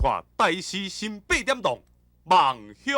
看大师新8点档《梦乡》。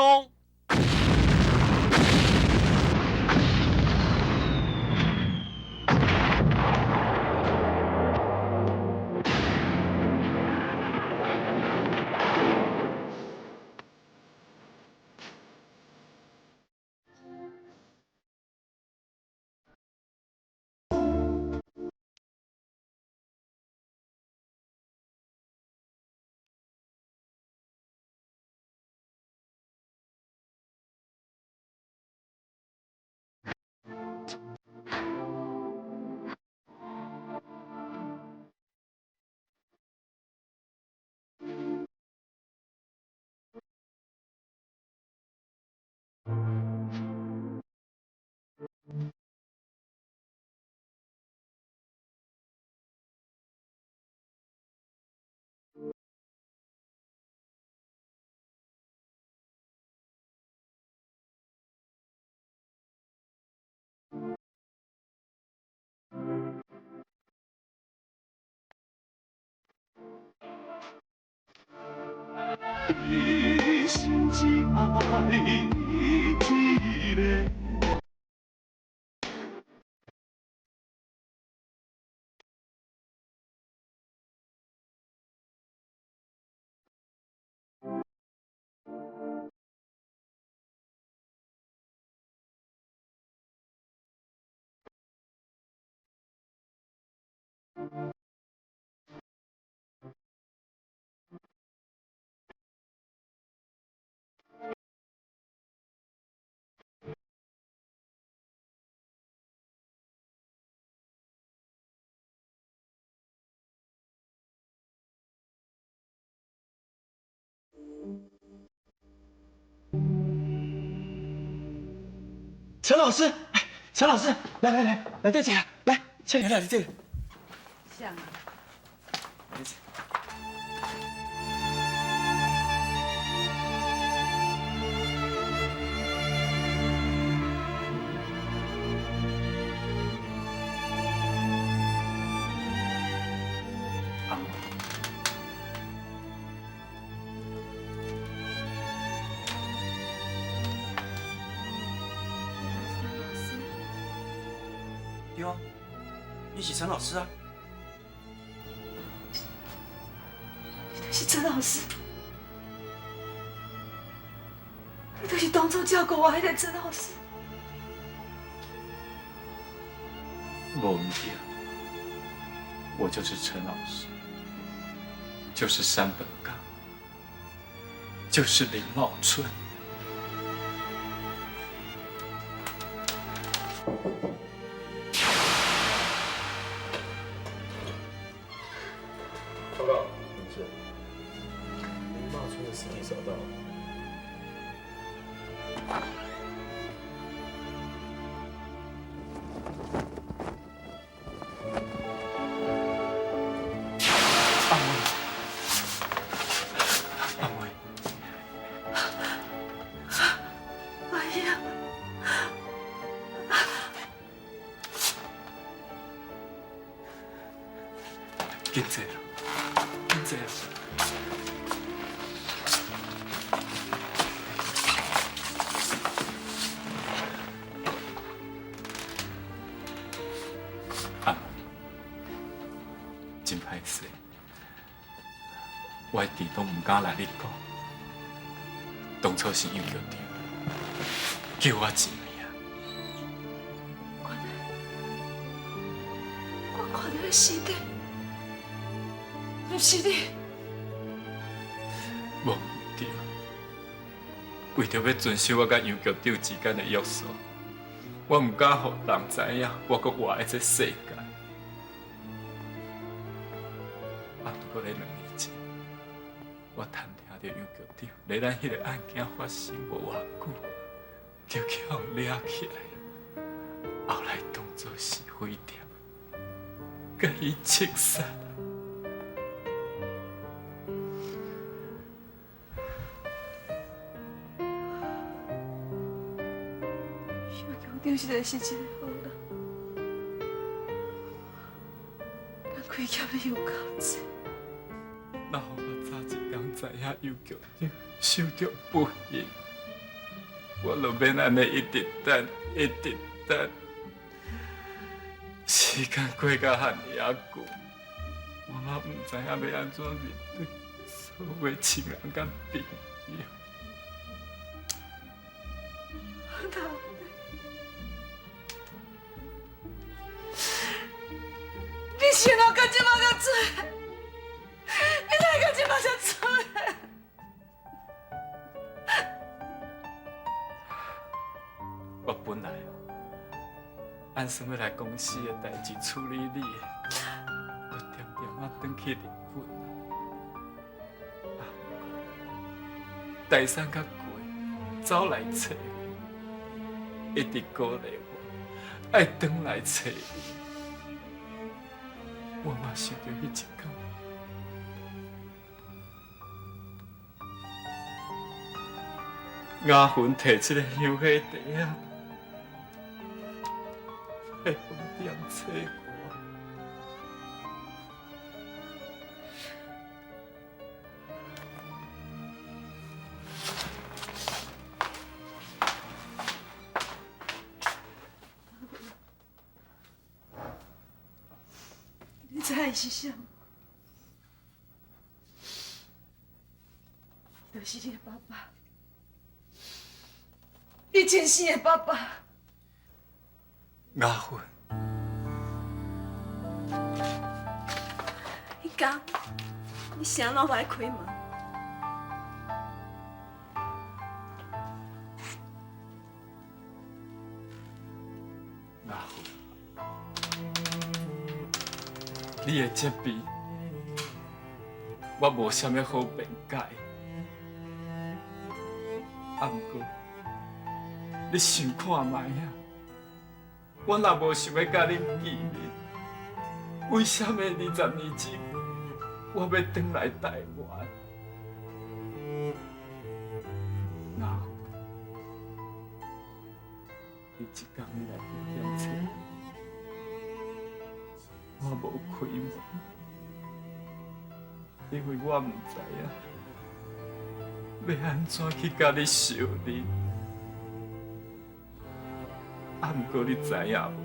你是只爱你一个。陈老师，陈老师，来这起来，来，千里来这个。像啊。对啊，你是陈老师啊。你就是陈老师，你就是当初照顾我那个陈老师。没问题啊，我就是陈老师，就是山本刚，就是林茂春。报告，是林茂春的尸体找到了。阿妹，哎呀，紧坐啦，紧坐啦。阿妹，真歹势，我一直都唔敢来你讲，当初是杨局长叫我一命。我看到的尸体，不是你。无唔对，为着要遵守我甲杨局长之间的约束，我唔敢互人知影我阁活在这世界。啊，不过咧2年前，我探听到杨局长咧咱迄个案件发生无偌久，就去互掠起来，后来当作是废店，甲伊刺杀。杨局长实在是一个好人，咱亏欠的有够多。那互我早一天知知影有局长受到不幸，我就免安尼一直等，一直等。时间过到遐尼啊久，我嘛唔知影要安怎面对所有亲人甲朋友。你想到到即马才出来，你哪会到即马才出来？我本来按算要来公司的代志处理你的，我点点转去日本啊，大山较贵，走来找我，一直鼓励我，爱转来找你。我嘛想到迄一天，雅芬摕这个香火茶啊，来饭店找我。你知影伊是啥？伊就是你的爸爸，你真生的爸爸。雅芬，你讲，你啥老来开门？雅芬，你的这边我无啥物好辩解，啊毋过你想看卖啊？我若无想要甲你见面，为什么20年前我要转来台湾？那，你一天你来饭店找我无开门，因为我毋知影要安怎去甲你相认。啊，毋过你知影无？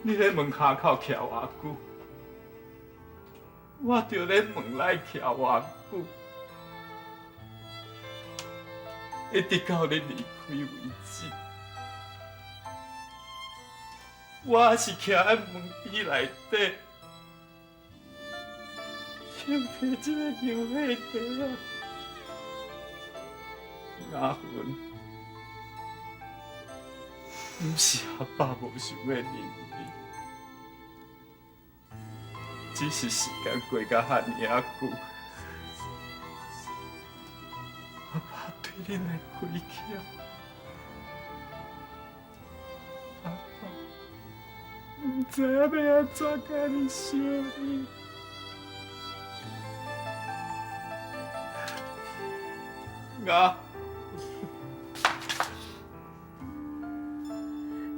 你咧门下口徛偌久，我就咧门内徛偌久，一直到你离开为止。我是徛在门边内底，想摕这个香火茶啊。雅芬，不是阿爸无想要认你，只是时间过到遐尼啊久，阿爸对恁的亏欠，阿爸不知影要安怎甲你相认。雅。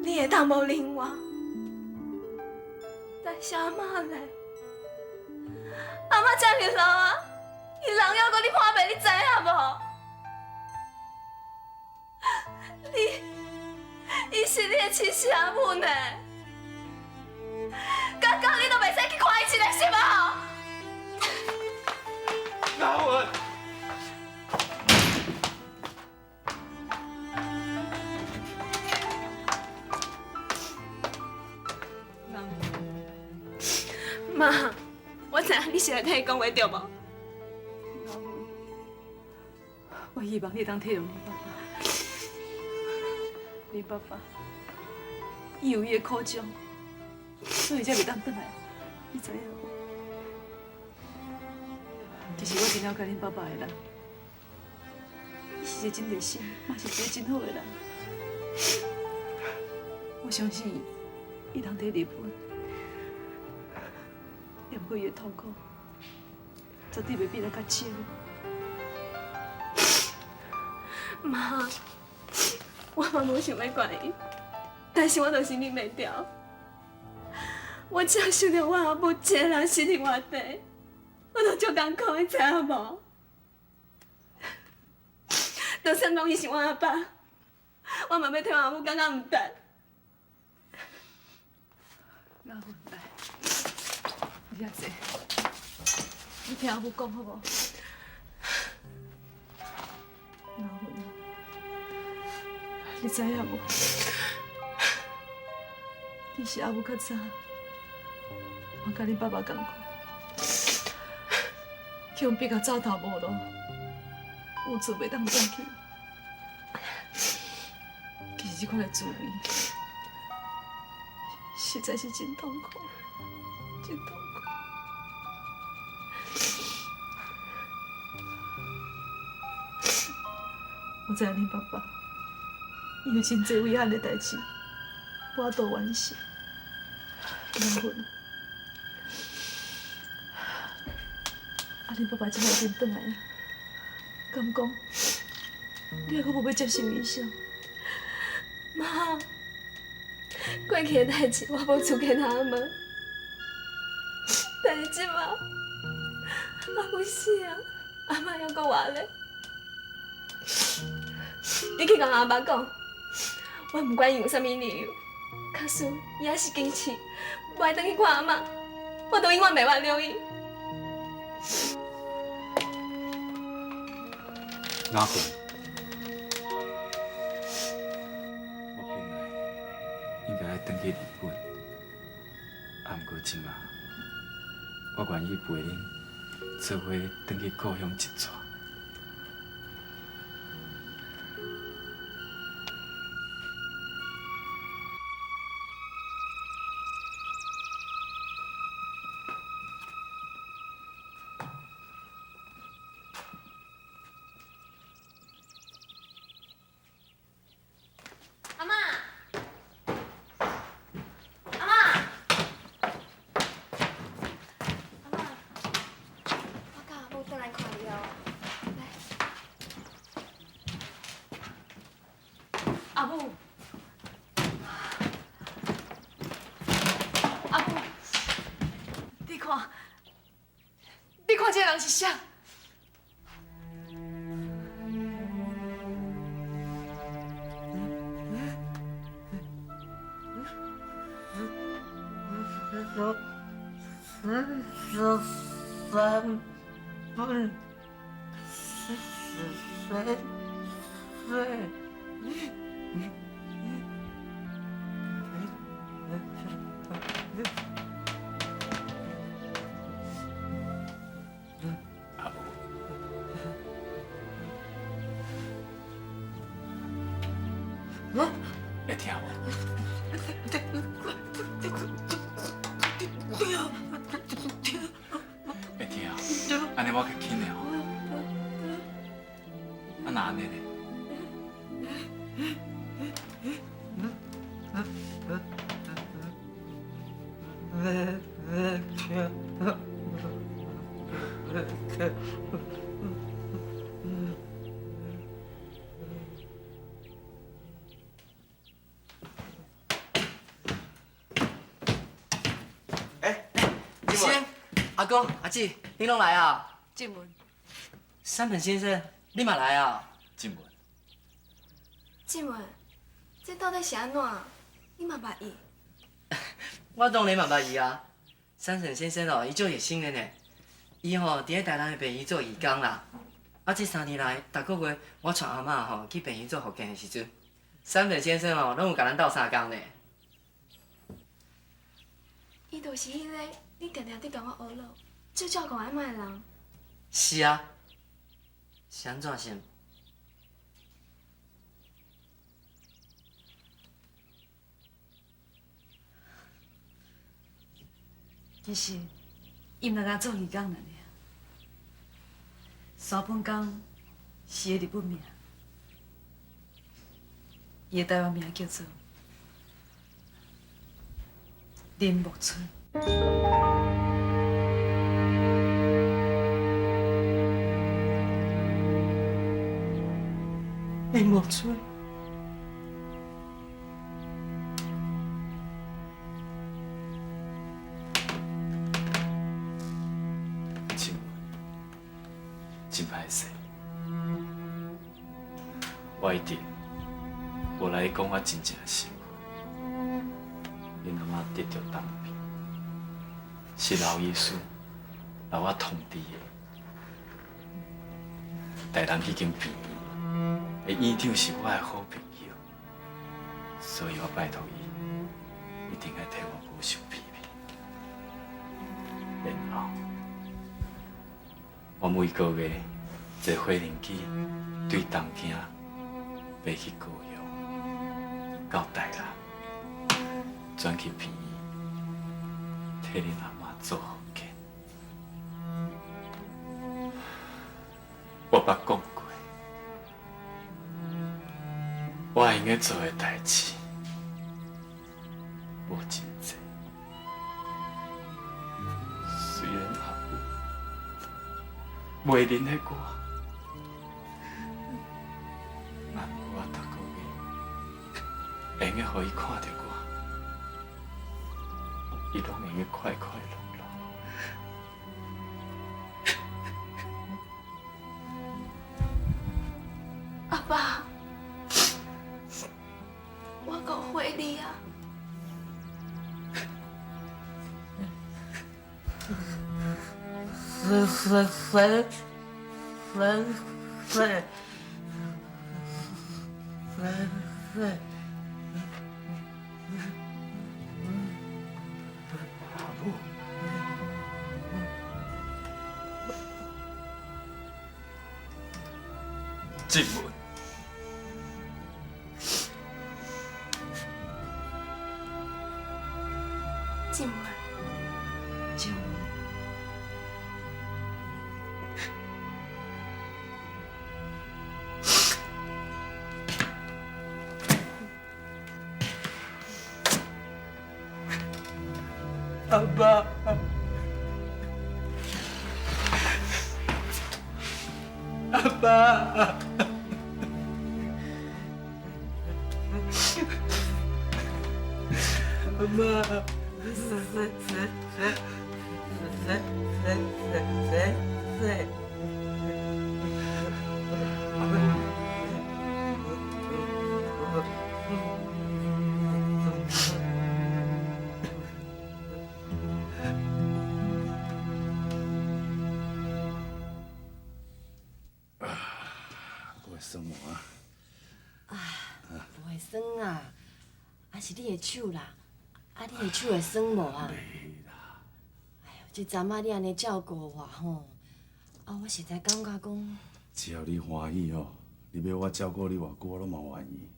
你会当无认我，但是阿嬷咧，阿嬷这么老啊，伊人要搁你破病，你知影无？伊是你的亲生阿母呢，刚刚你都袂使去看伊一个是无？雅芬。妈，我知影你是来替伊讲话对无？我希望你当体谅你爸爸。你爸爸，伊有伊的苦衷，所以才袂当转来。你知影无？其实我真了解恁爸爸的人，伊是一个真热心，嘛是一个真好的人。我相信伊通在日本。也不过伊的痛苦，绝对袂比咱较少。妈，我嘛无想要怪伊，但是我就是忍袂掉。我只要想到我阿母一个人死伫外地，我都足艰苦的，知影无？就算讲伊是我阿爸，我嘛要替我阿母感觉毋值。阿芬来，你遐坐，你听阿母讲好无？阿芬啊，你知影无？其实阿母较早，我甲恁爸爸同款，强逼甲走投无路，有厝袂当转去。其实这款的滋味，实在是真痛苦，真痛苦。我知影恁爸爸，伊有真侪遗憾的代志，我都完成。两份，恁爸爸今仔日回来啊？敢讲，你还阁无要接受医生？妈，过去的代志我无处跟阿妈，但是即马阿母死啊，阿妈还阁活咧。你去甲阿爸讲，我毋管伊有啥物理由，假使伊还是坚持无爱转去看阿妈，我都永远袂原谅伊。阿芬，我本来应该转去日本，啊，毋过即马，我愿意陪恁做伙转去故乡一撮。阿妈，阿妈，阿妈，我甲阿母转来看你哦。来，阿母，阿母，你看，你看这个人是啥？阿母，会听无？会听啊？安尼我较紧的哦。啊，那安尼呢？先，阿哥、阿姊，你拢来啊？静文，山本先生，你嘛来啊？静文，静文，这到底是安怎？你嘛捌伊？我当然嘛捌伊啊。山本先生哦，伊足热心的呢。伊吼伫咧台南的病院做义工啦。啊，这3年来，逐个月我带阿嬷吼去病院做复健的时阵，山本先生哦，拢有甲咱斗相共呢。伊就是迄个你定定伫甲我学咯，最照顾阿嬷的人。是啊，是安怎先？其实，伊毋若做义工尔尔，三本工是个日本名，伊的台湾名叫做林木春。林木春。真歹势。我一定无来讲，我真正受苦。恁阿妈得着当兵，是老医师老我通知的。大人已经病医，院长是我的好朋友，所以我拜托伊，一定要替我保守秘密。然后，我每个月坐火轮机对东京飞去高雄，到台南，转去病院替恁阿妈做复健。我捌讲过，我应该做的代志无真多。虽然阿母袂认得我，但我逐个月会用互伊看到我，伊拢会用快快乐乐。阿爸，我误会你啊！静文，静文，静文，阿爸，阿爸。阿妈，我什么啊？不会酸啊，是你的手啦，你的手会酸无啊？袂啦，哎呦，这阵仔你安尼照顾我吼，我实在感觉讲，只要你欢喜哦，你要我照顾你偌久，我拢嘛愿意。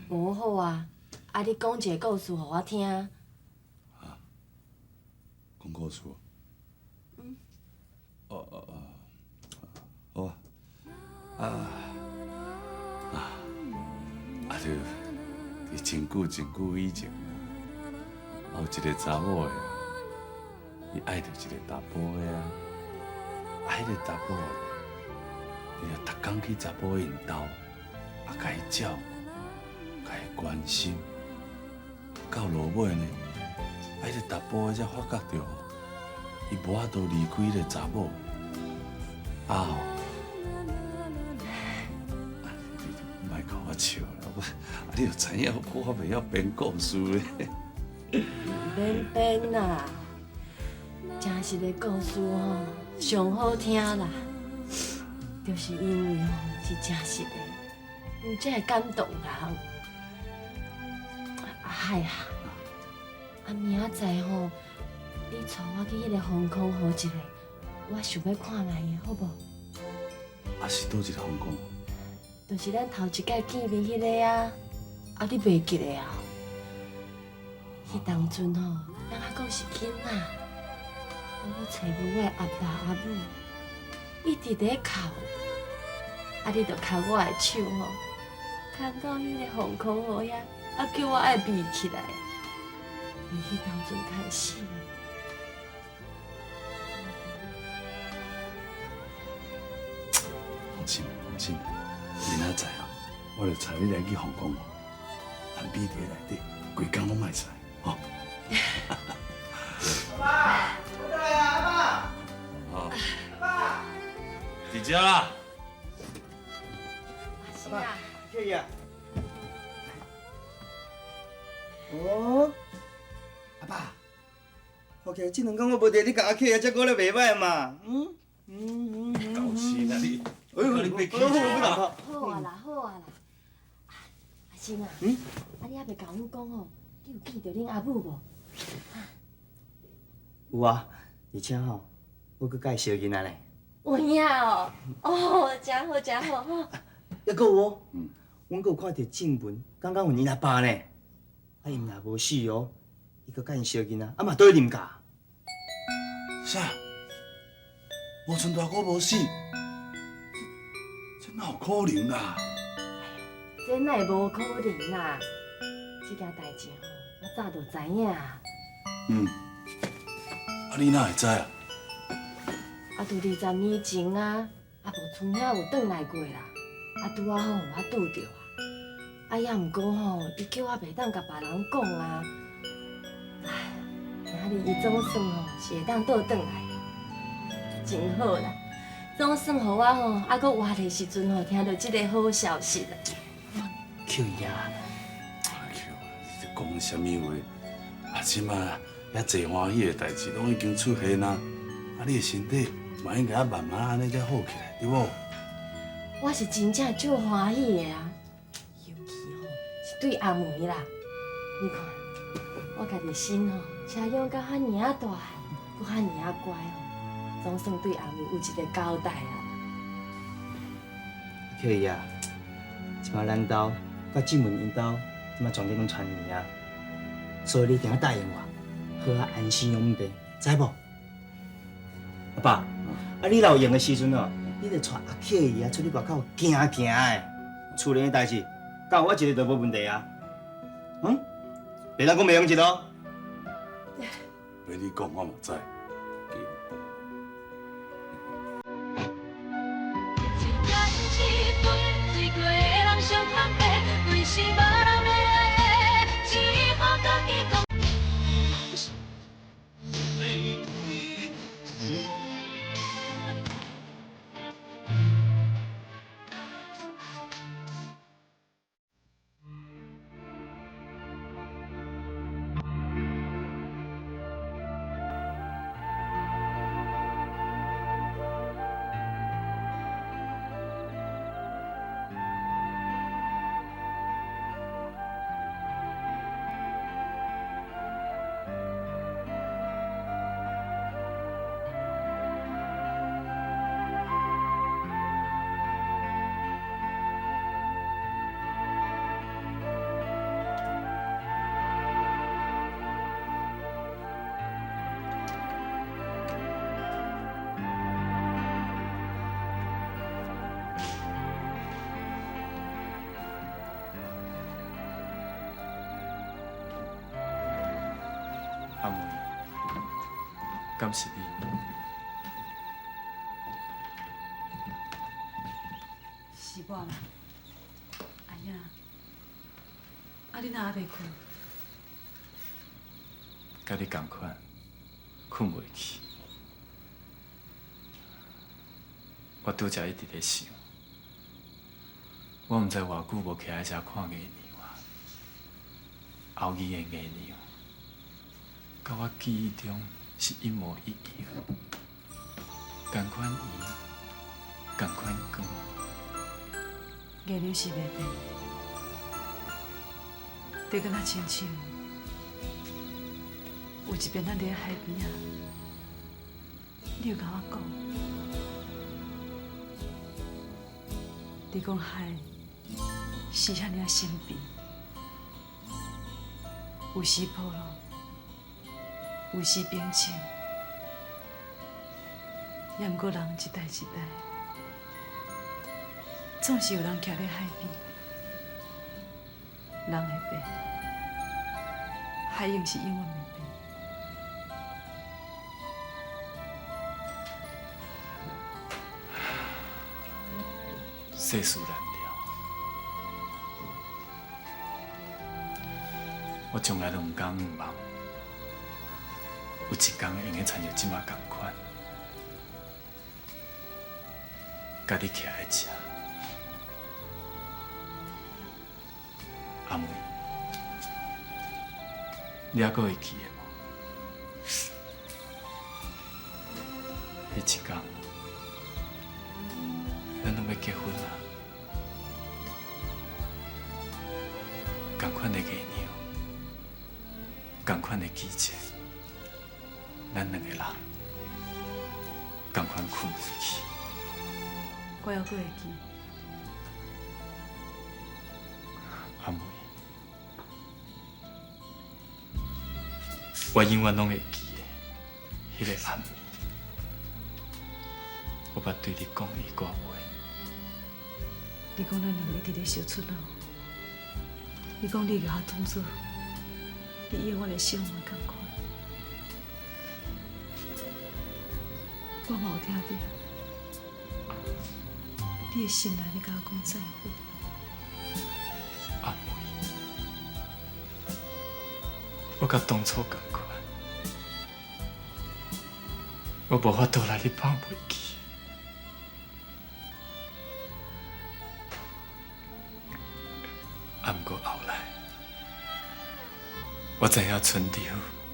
无好啊，你讲一个故事互我听。讲故事。好啊。就伫真久以前，有一个查某的，伊爱着一个查甫的啊，迄个查甫，伊就逐工去查甫因兜，甲伊照顾，甲伊关心，到落尾呢，迄个查甫的才发觉到，伊无法度离开迄个查某，莫甲我笑啦，你就知影我袂晓编故事咧。免编啦，真实的故事吼上好听啦，就是因为吼是真实的，才会感动人。嗨呀，明仔载吼，你带我去迄个航空好一个，我想要看卖的，好无？是倒一个航空？就是咱头一届见面迄个啊，你袂记得啊？迄当阵吼，咱还讲是囡仔，我找无我的阿爸阿母，一直在哭，你就牵我的手吼，牵到迄个航空河遐，叫我爱闭起来，从迄当阵开始。放心，明仔载啊，我就带你来去航空，咱比伫内底，规工拢卖出来，吼。阿爸，回来啊，阿爸。好。伫遮啦。是啊，可以啊。哦，阿爸，好起这两天我无伫你甲阿客啊，这过来袂歹嘛。搞死啦你！哎呦，你别气好啊啦，好啊啦。阿星啊，啊你还袂甲阮讲哦，你有见到恁阿母无？有啊，而且吼，我搁甲伊相囡仔咧。有影哦，哦，真好真好吼。还佫有哦，阮佫有看到正文，刚刚有因阿爸呢。啊，因若无死哦，伊搁甲因相囡仔，啊嘛倒去啉咖。啥？吴春大哥无死？这哪有可能啦？这哪会无可能啦？这件代志吼，我早就知影。啊你哪会知啊？啊，拄20年前啊，啊无村遐有转来过啦，啊拄啊吼有我拄着啊，啊也毋过吼，伊叫我袂当甲别人讲啊，唉，今日伊总算吼是会当倒转来，真好啦，总算互我吼啊搁活的时阵吼听到即个好消息啦。扣伊啊！你讲什么话？啊，即马遐济欢喜的代志拢已经出现啦，啊，你的身体嘛应该慢慢安尼才好起来，对无？我是真正足欢喜的啊，尤其吼是对阿梅啦。你看，我家己心吼，车养到遐尔啊大，搁遐尔啊乖吼，总算对阿梅有一个交代啊。扣伊啊！即马咱兜甲正文因兜，即马全家拢传言啊，所以你一定要答应我，好啊安心养爸，知无？阿爸，啊你若有闲的时阵哦，你着带阿客伊啊出去外口行行的，厝内的代志，交我一个都无问题啊。别当讲袂用一咯。要你讲我嘛知。阿梅，敢是你？是我啦，阿英，啊你哪还袂困？甲你同款，困袂去。我拄则一直咧想，我毋知偌久无徛喺遮看月亮啊，后日的月亮，甲我记忆中是一模一样，同款圆，同款光。月亮是袂变，就敢若亲像有一边咱伫海边啊，你有甲我讲，你讲海是遐尔神秘，有时波浪，有时平静，也毋过人一代一代。总是有人徛在海边，人会变，海永是永远袂变。世事难料，我从来都毋敢毋望，有一天会用亲像即马共款。家己起来食。阿妹，你还阁会记得无？迄一天，咱拢要结婚啦，同款的月娘，同款的季节，咱两个人同款困袂去。我还阁会记。阿妹，我永远拢会记的，迄个暗暝，我捌对你讲伊句话。你讲咱两个一直咧相出路，你讲你甲我当作你永远的相爱同款，我嘛有听到，你的心内咧甲我讲再会。阿妹，我甲当初同款，我无法度来你放袂记。啊，毋过后来，我知影春潮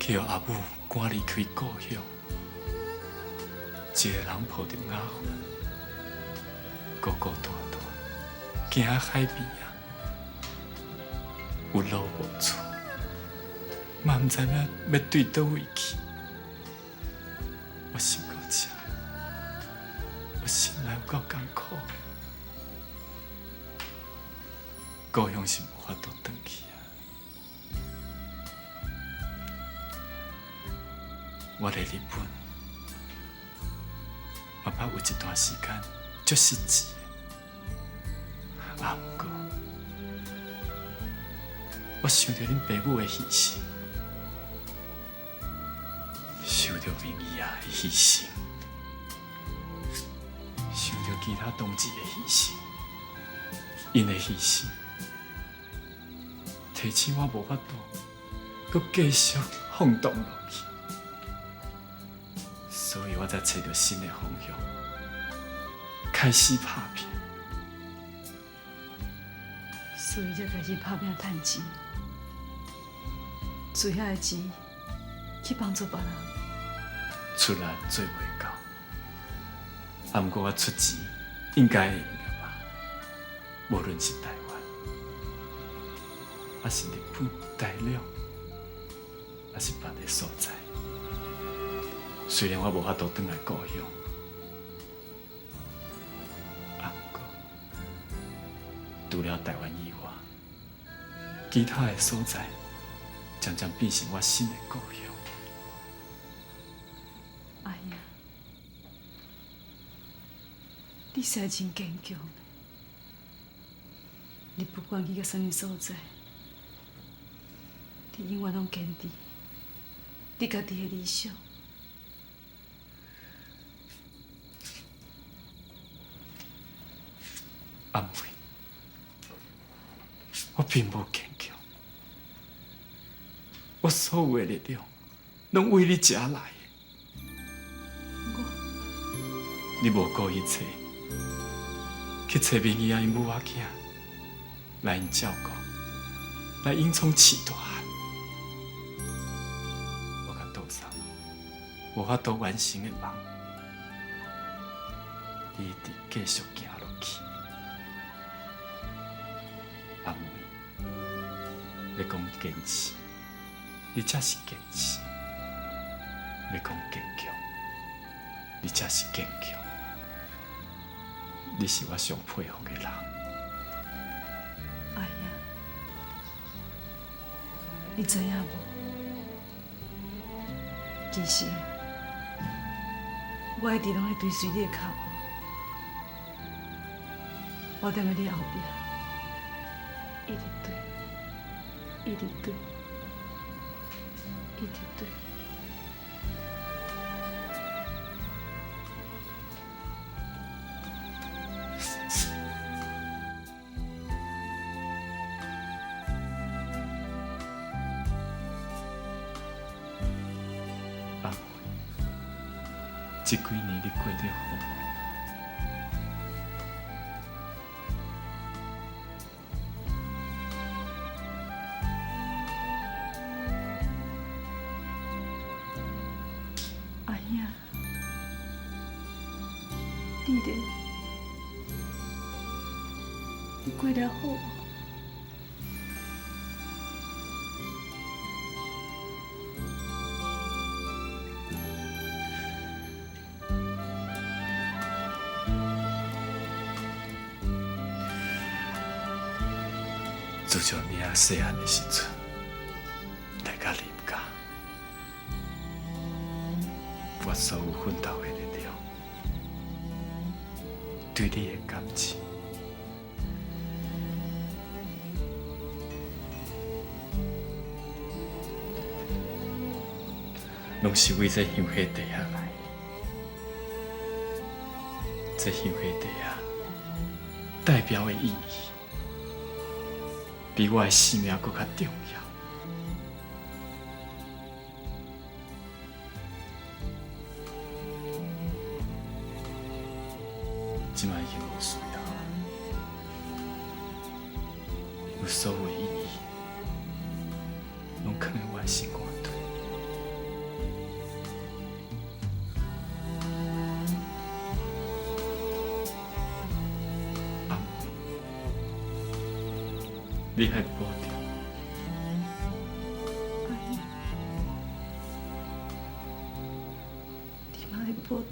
去互阿母赶离开故乡，一个人抱着雅芬，孤孤单单，行喺海边啊，有路无厝，嘛毋知影要对倒位去。我想到这，我心内有够艰苦。故乡是无法度转去啊！我来日本，我捌有一段时间足失志的，啊，毋过我想到恁爸母的牺牲，想到明义啊的牺牲，想到其他同志的牺牲，因的牺牲。提醒我无法度，搁继续放荡落去，所以我才找到新的方向，开始打拼。所以才开始打拼赚钱，最遐的钱去帮助别人。出力做袂到，啊，毋过我出钱应该会用的吧？无论是台湾。还是日本、大陆，还是别个所在。虽然我无法度转来故乡，啊，不过除了台湾以外，其他的所在渐渐变成我新的故乡。哎呀，你实在真坚强，你不管去到什么所在。你永远拢坚持你家己的理想。阿妹，我并无坚强，我所有的力量拢为你食来的。你无顾一切，去找明义啊因母仔囝来因照顾，来隐藏饲大汉。我甲杜桑无法度完成的梦，你一直继续行落去。阿妹，要讲坚持，你才是坚持；要讲坚强，你才是坚强。你是我上佩服的人。哎呀，你知影无？其实我一直拢在追随你的脚步，我踮在你后壁，一直追，一直追，一直追。阿妹，这几年你过得好无？你咧，你过得好无？自从你啊细汉的时阵，来到林家，我所有奋斗的力量，对你的感情，拢是为这香火地下来。这香火地下代表的意义，比我的性命更较重要。即摆已经无需要，有所有的意义，拢藏在我的心肝底。你还保重。你嘛要保重。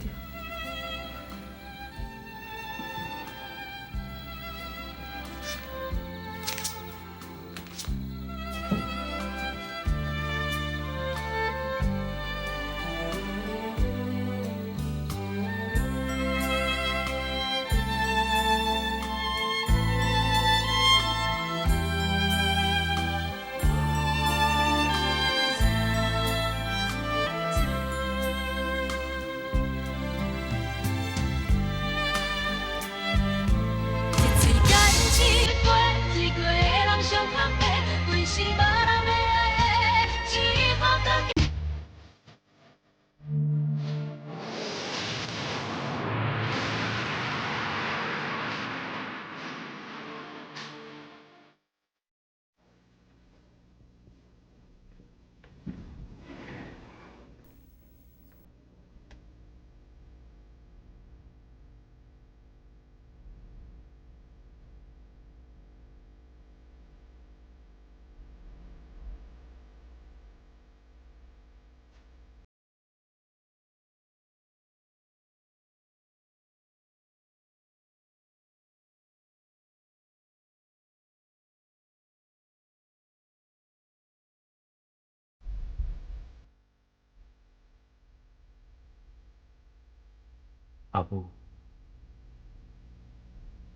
阿母，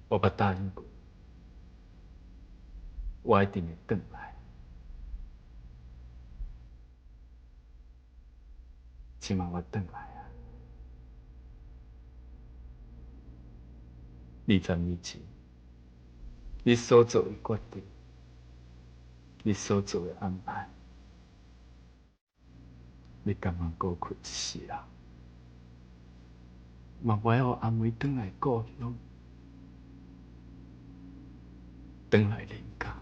我捌答应过，我一定会转来。即马我转来啊！20年前，你所做的决定，你所做的安排，你甘愿孤苦一世人，嘛不要阿妹转来故乡，转来林家。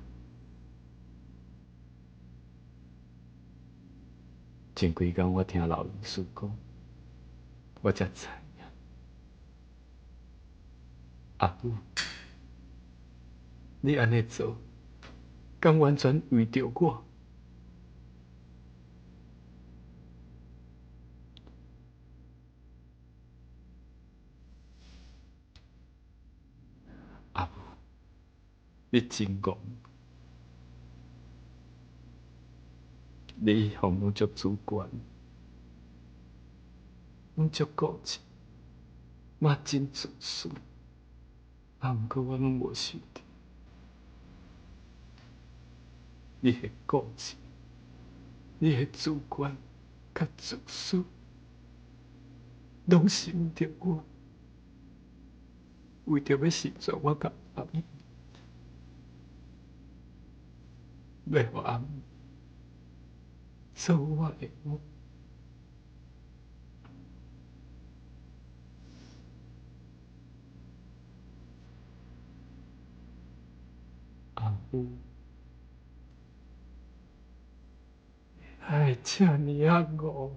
前几工我听老人师讲，我才知影，阿母，你安尼做，敢完全为着我？阿母，你真戆，你项拢足主观，阮足固执，嘛真自私，啊，毋过我拢无想到，你的固执，你的主观，甲自私，拢是为着我，为着要成全我甲阿母，要互阿母做我的母。阿母，爱这尔啊误。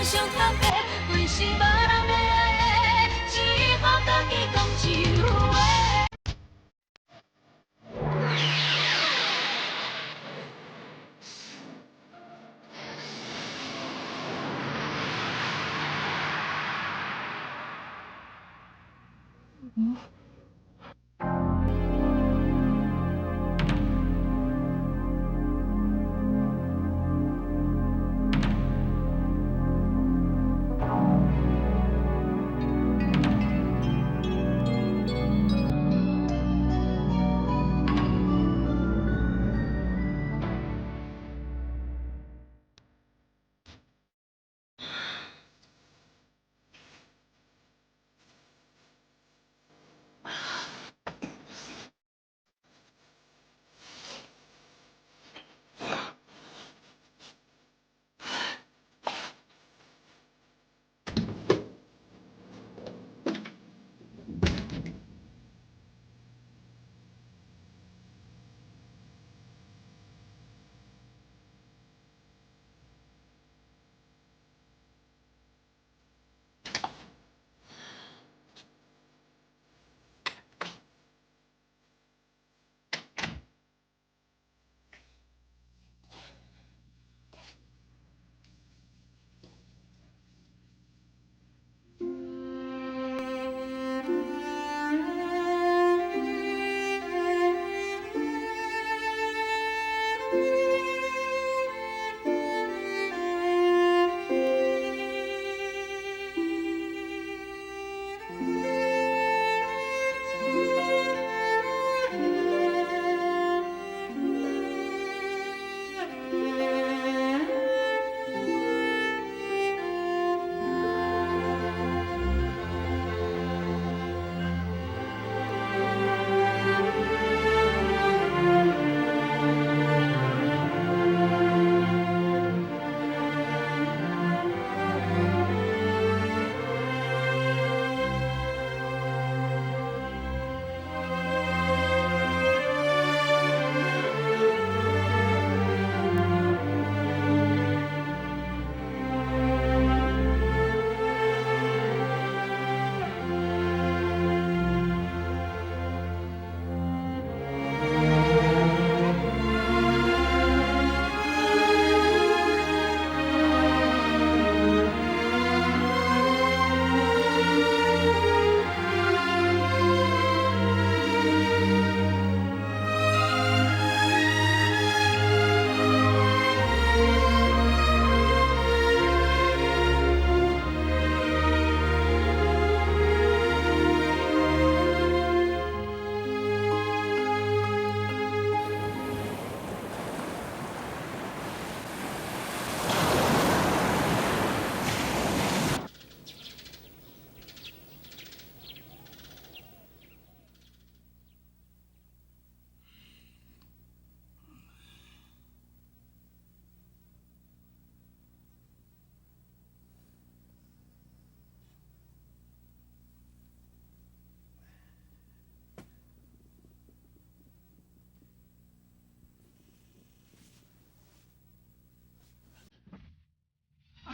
人上坦白，为是无人要爱的，只好家己讲一句话。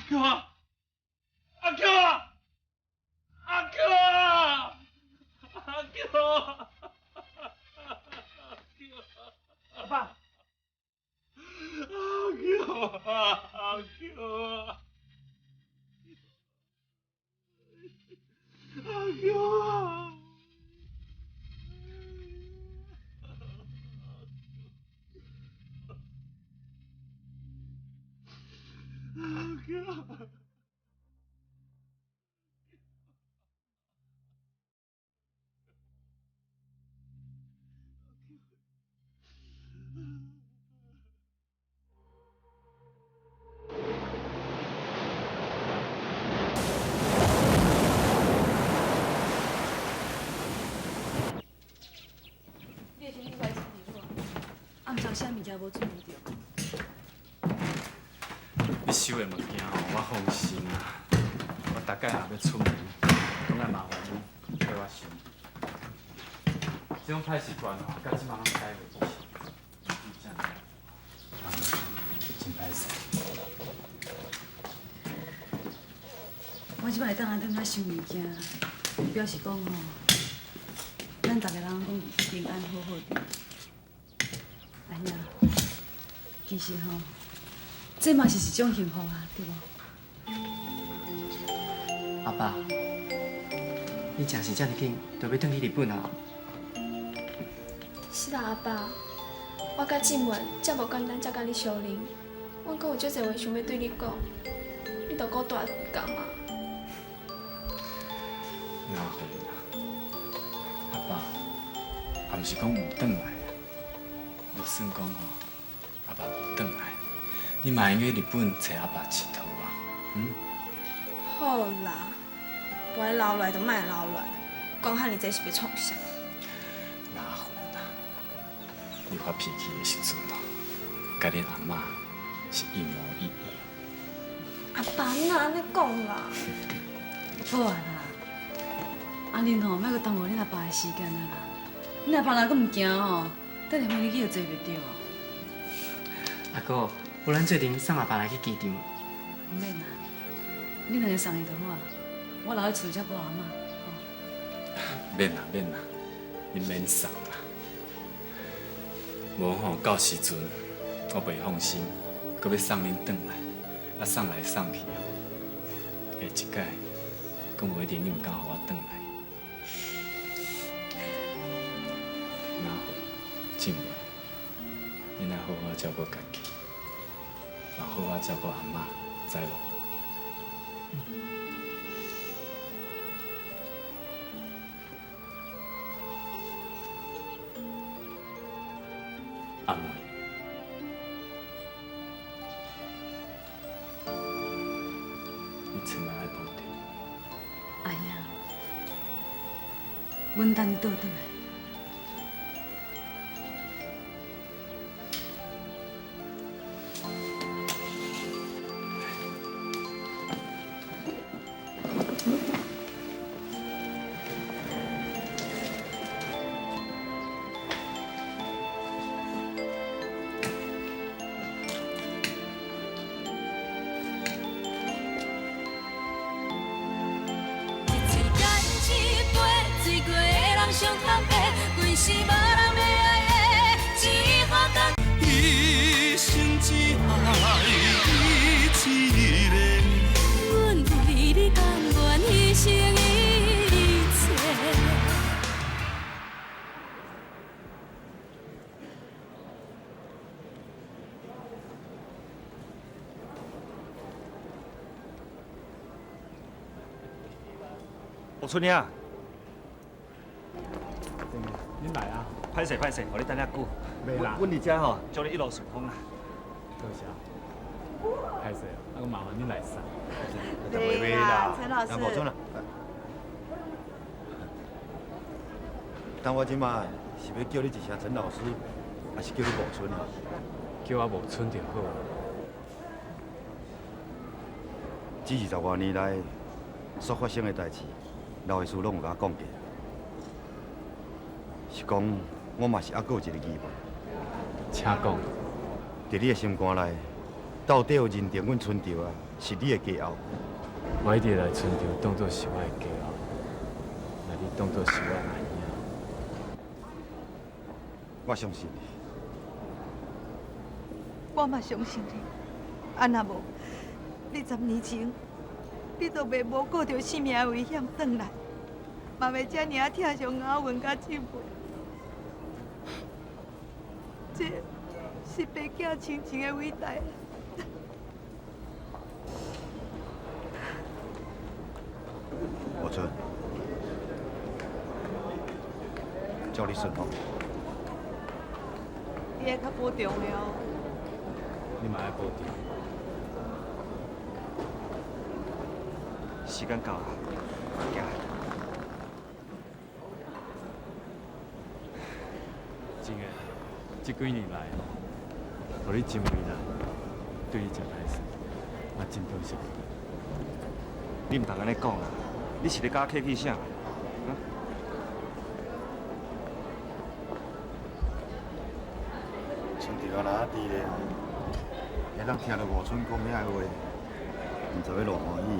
哥，阿哥，阿哥，阿哥，阿爸，阿哥。暗时啥物件无注意到？你收的物件吼，我放心啦。我大概也要出门，总爱麻烦你替我想。这种歹习惯吼，到即马拢改袂去。真歹势。我即摆会当来踮遐收物件，表示讲吼，咱大家人拢平安好好的。哎呀，其实吼，这嘛是一种幸福啊，对无？阿爸，你真是这么紧就要转去日本啊？是啦，阿爸，我甲姊妹才无简单，才甲你相认，我阁有足侪话想要对你讲，你着顾大讲啊。哪会啦？阿爸，也毋是讲唔转来，就算讲吼，阿爸无转来，你嘛应该日本找阿爸佚佗啊，好啦，不爱留来就莫留来，讲遐尼济是要创啥？哪会啦？你发脾气的时阵哦，甲恁阿嬷是一模一样。阿爸，你哪安尼讲啦？好啊啦，啊恁吼，莫阁耽误恁阿爸的时间啊啦。恁阿爸若阁毋惊吼，等下飞机就坐袂着哦。阿哥，不然做阵送阿爸来去机场。唔免啦，恁两个送伊就好啊。我留喺厝才顾阿嬷。免啦免啦，你免送啦。无吼，到时阵我袂放心，搁要送恁转来，啊送来送去哦，下一届，讲无一定你毋敢互我转来。哪会，静文，你若好好照顾家己，也好好照顾阿嬷，知无？阿妹，你千万爱保重。哎呀，阮等你倒转来。上特别，规世无人要爱的，只好等。一生只爱你一个。阮为你甘愿牺牲一切。吴春兄。恁来啊！歹势歹势，互你等遐久。袂啦，阮伫遮吼，祝你一路顺风啦。多谢。歹势，那个麻烦恁来送。对啦，陈老师。吴春啊，但我即摆是要叫你一声陈老师，还是叫你吴春啊？叫我吴春就好。这20多年来所发生的代志，老的事拢有甲我讲过。是讲，我嘛是还阁有一个疑问。请讲。伫你的心肝内，到底有认定阮春潮啊是你的家后？我一直来春潮当作是我的家后，那你当作是我的阿兄。我相信你。我嘛相信你。啊，若无，20年前，你都袂无顾着性命的危险转来，嘛袂遮尔啊疼上雅文甲姊妹。这是爸囝亲情的伟大。吴春，祝你顺风。你会较保重的哦。你嘛爱保重。时间到啊，行。真诶。这几年来，互你真为难，对你真歹势，我真多谢你。你唔通安尼讲啦，你是咧甲我客气啥？啊？春潮若啊伫咧，会当听到吴春讲遐话，毋知要偌欢喜。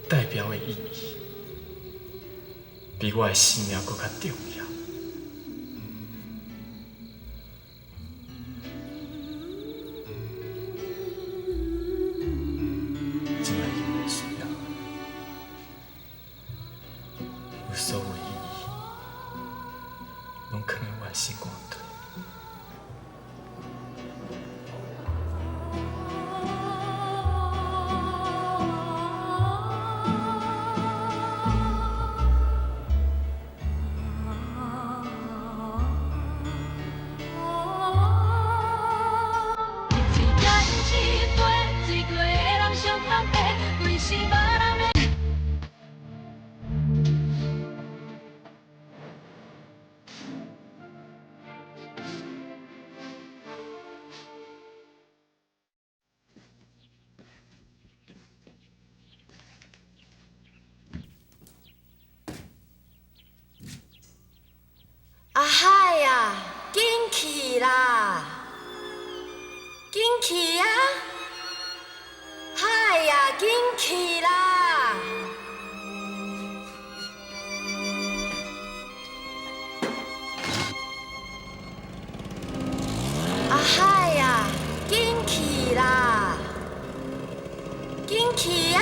代表的意义，比我的生命搁较重要。这个有的需要，有所有的意义，拢藏在我的心肝底。啊嗨呀，紧去啦！紧去啊！嗨呀，紧去啦！啊嗨呀，紧去啦！紧去啊！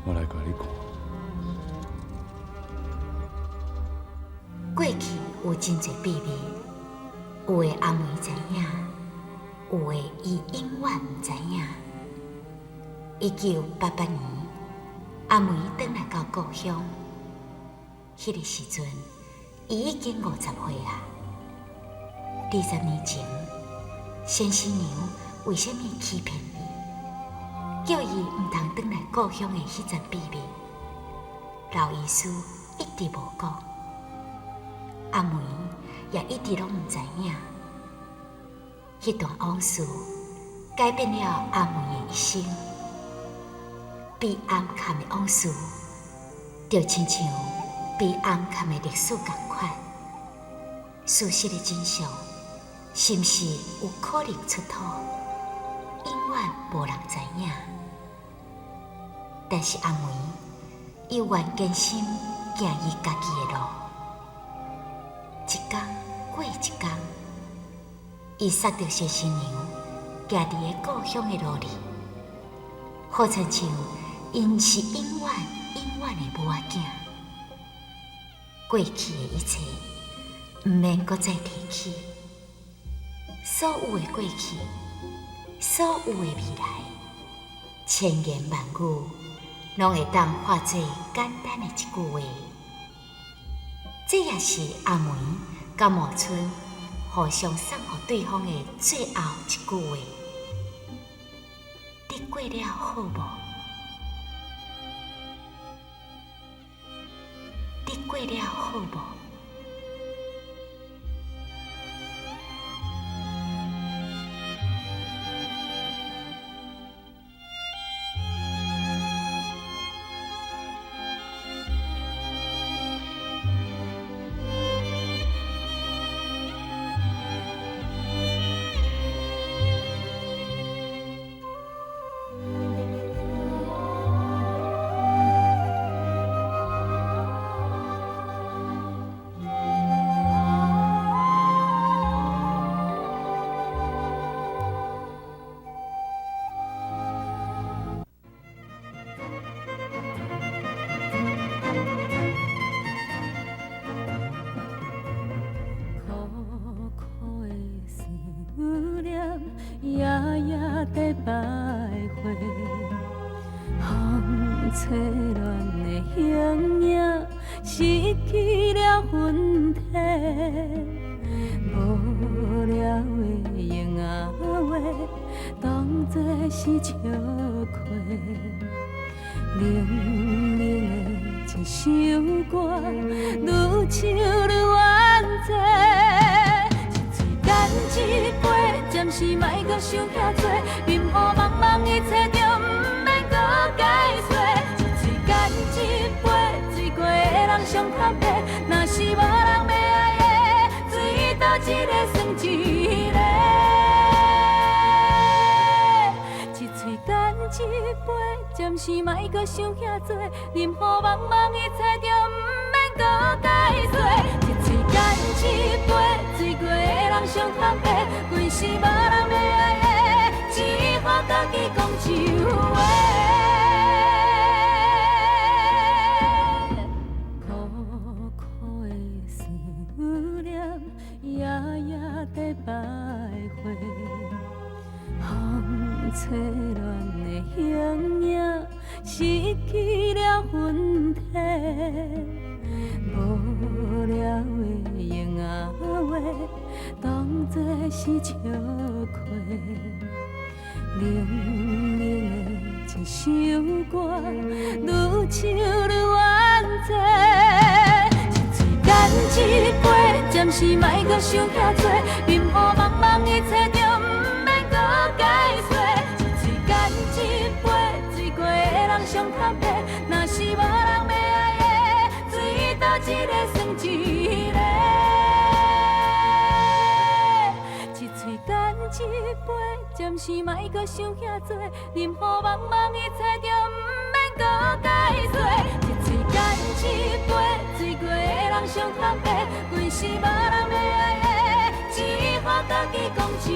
我来甲你看。过去有真侪秘密，有的阿梅知影，有的伊永远毋知影。1988年，阿梅转来到故乡，迄个时阵，伊已经50岁啊。20年前，先生娘为什么欺骗伊，叫伊毋通转来故乡的迄层秘密？老医师一直无讲，阿梅也一直拢毋知影。迄段往事改变了阿梅的一生。比暗坎的往事，就亲像比暗坎的历史同款。事实的真相，是毋是有可能出土，永远无人知影。但是阿梅依然坚心行伊家己的路，一天过一天，伊杀着先生娘行伫个故乡的路里，好亲像因是永远永远的母仔囝。过去的一切，毋免搁再提起。所有的过去，所有的未来，千言万语，拢会当化作简单的一句话。这也是阿梅甲木村互相送互对方的最后一句话：你过了好无？你过了好无？夜夜在徘徊，风吹乱的形影，失去了魂体，无聊的是笑亏，冷冷的一首歌，愈唱愈怨嗟。一嘴干一杯，暂时莫搁想遐多，任何茫茫一切就毋免搁解释。一嘴干一杯，醉过的人上坦白，若是无人要爱的，水倒一个算一个。一杯，暂时莫搁想遐多，任何茫茫一切就毋免搁解释。一嘴干一杯，醉过的人上坦白，规世无人要爱的，只好家己讲一话。苦苦的思念，夜夜在徘徊。风吹乱的形影，失去了魂体。无聊的用仔话，当作是笑亏。冷冷的一首歌，愈唱愈怨嗟。一嘴干一杯，暂时莫搁想遐多，任何茫茫一切就毋免搁解释。一嘴干一杯，醉过的人上坦白，若是无人要爱的，水倒一个算一个。一嘴干一杯，暂时莫搁想遐多，任何茫茫一切就毋免搁解释。一嘴干一杯，醉过的人上坦白，规世无人要爱的，只好家己讲一